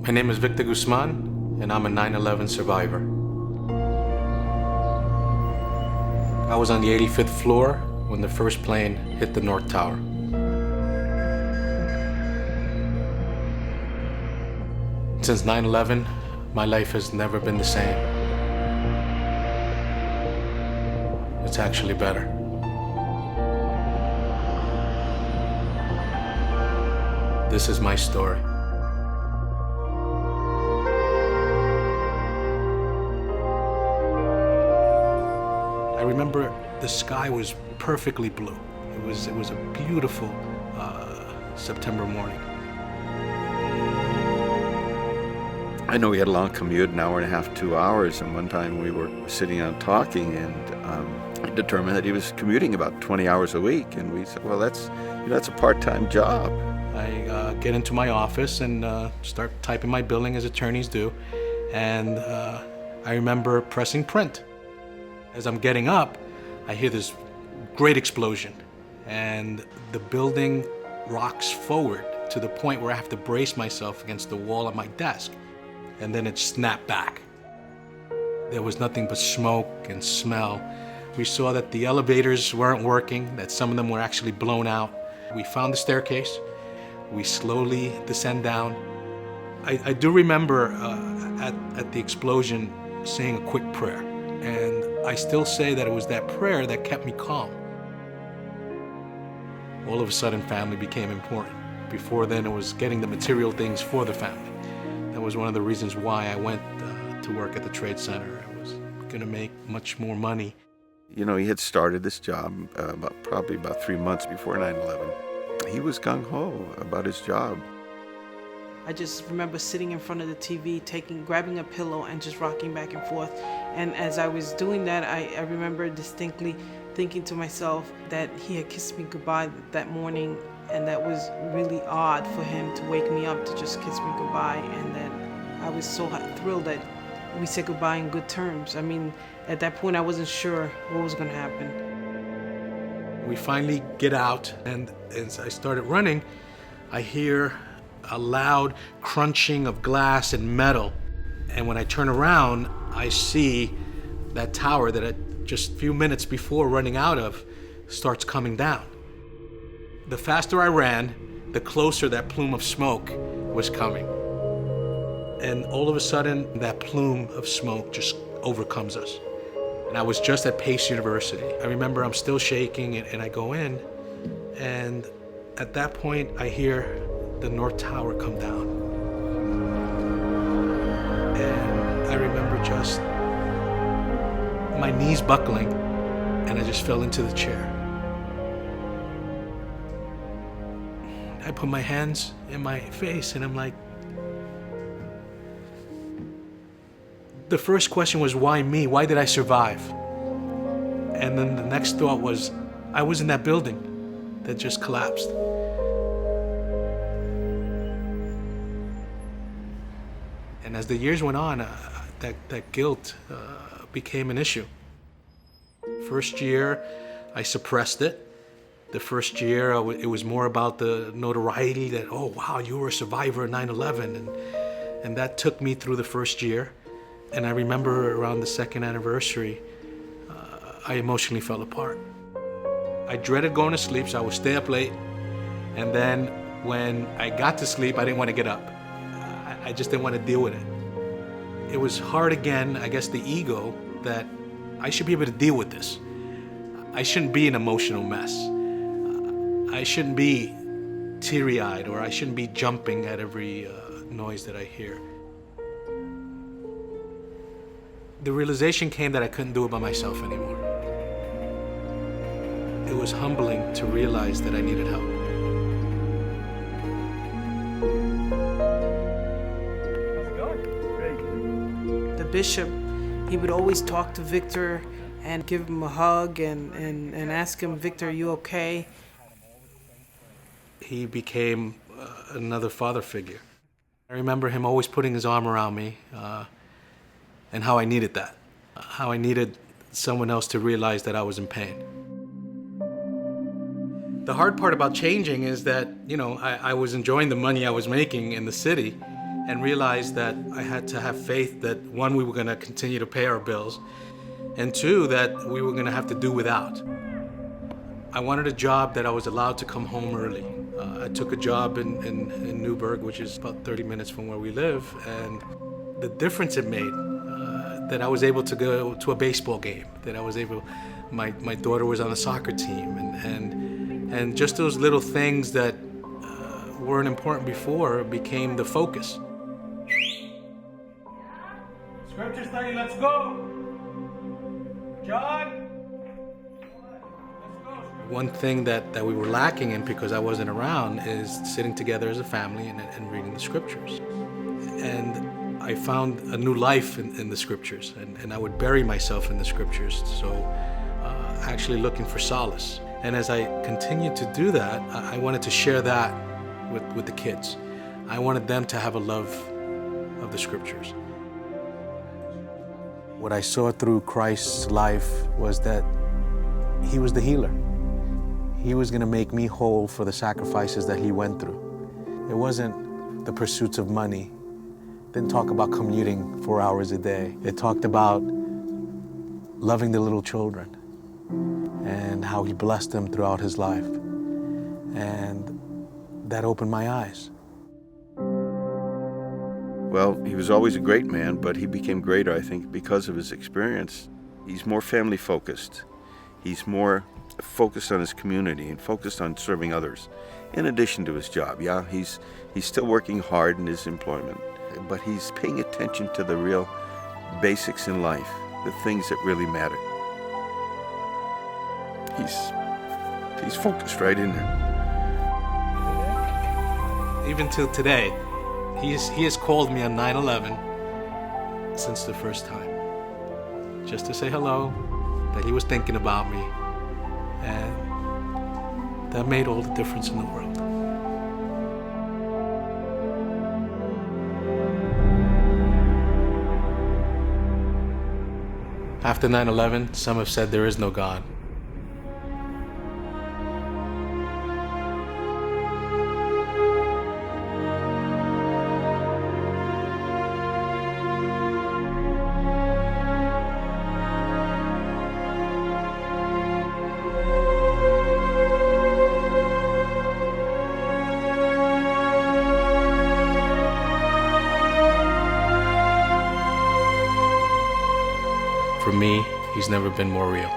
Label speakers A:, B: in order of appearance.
A: My name is Victor Guzman, and I'm a 9/11 survivor. I was on the 85th floor when the first plane hit the North Tower. Since 9/11, my life has never been the same. It's actually better. This is my story. I remember the sky was perfectly blue. It was a beautiful September morning.
B: I know we had a long commute, an hour and a half, 2 hours, and one time we were sitting down talking, and I determined that he was commuting about 20 hours a week, and we said, well, that's a part-time job.
A: I get into my office and start typing my billing as attorneys do, and I remember pressing print. As I'm getting up, I hear this great explosion, and the building rocks forward to the point where I have to brace myself against the wall of my desk, and then it snapped back. There was nothing but smoke and smell. We saw that the elevators weren't working, that some of them were actually blown out. We found the staircase. We slowly descend down. I do remember at the explosion saying a quick prayer, and I still say that it was that prayer that kept me calm. All of a sudden, family became important. Before then, it was getting the material things for the family. That was one of the reasons why I went to work at the Trade Center. I was gonna make much more money.
B: You know, he had started this job probably about 3 months before 9/11. He was gung-ho about his job.
C: I just remember sitting in front of the TV, grabbing a pillow and just rocking back and forth. And as I was doing that, I remember distinctly thinking to myself that he had kissed me goodbye that morning, and that was really odd for him to wake me up to just kiss me goodbye. And then I was so thrilled that we said goodbye in good terms. I mean, at that point, I wasn't sure what was gonna happen.
A: We finally get out, and as I started running, I hear a loud crunching of glass and metal. And when I turn around, I see that tower that I just a few minutes before running out of starts coming down. The faster I ran, the closer that plume of smoke was coming. And all of a sudden, that plume of smoke just overcomes us. And I was just at Pace University. I remember I'm still shaking, and I go in, and at that point, I hear the North Tower come down. And I remember just my knees buckling, and I just fell into the chair. I put my hands in my face, and I'm like, the first question was, why me? Why did I survive? And then the next thought was, I was in that building that just collapsed. And as the years went on, that guilt became an issue. First year, I suppressed it. The first year, it was more about the notoriety that, oh, wow, you were a survivor of 9/11. And that took me through the first year. And I remember around the second anniversary, I emotionally fell apart. I dreaded going to sleep, so I would stay up late. And then when I got to sleep, I didn't want to get up. I just didn't want to deal with it. It was hard again, I guess the ego, that I should be able to deal with this. I shouldn't be an emotional mess. I shouldn't be teary-eyed, or I shouldn't be jumping at every noise that I hear. The realization came that I couldn't do it by myself anymore. It was humbling to realize that I needed help.
C: The bishop, he would always talk to Victor and give him a hug and ask him, Victor, are you okay?
A: He became another father figure. I remember him always putting his arm around me, and how I needed that. How I needed someone else to realize that I was in pain. The hard part about changing is that, I was enjoying the money I was making in the city, and realized that I had to have faith that, one, we were going to continue to pay our bills, and two, that we were going to have to do without. I wanted a job that I was allowed to come home early. I took a job in Newburgh, which is about 30 minutes from where we live, and the difference it made, that I was able to go to a baseball game, that I was able, my daughter was on the soccer team, and just those little things that weren't important before became the focus. Scripture study, let's go. John? One thing that we were lacking in, because I wasn't around, is sitting together as a family and reading the scriptures. And I found a new life in the scriptures, and I would bury myself in the scriptures, so actually looking for solace. And as I continued to do that, I wanted to share that with the kids. I wanted them to have a love of the scriptures. What I saw through Christ's life was that he was the healer. He was going to make me whole for the sacrifices that he went through. It wasn't the pursuits of money. It didn't talk about commuting 4 hours a day. It talked about loving the little children and how he blessed them throughout his life. And that opened my eyes.
B: Well, he was always a great man, but he became greater, I think, because of his experience. He's more family focused. He's more focused on his community and focused on serving others, in addition to his job. Yeah, he's still working hard in his employment, but he's paying attention to the real basics in life, the things that really matter. He's focused right in there.
A: Even till today, he has called me on 9/11 since the first time, just to say hello, that he was thinking about me, and that made all the difference in the world. After 9/11, some have said there is no God. For me, he's never been more real.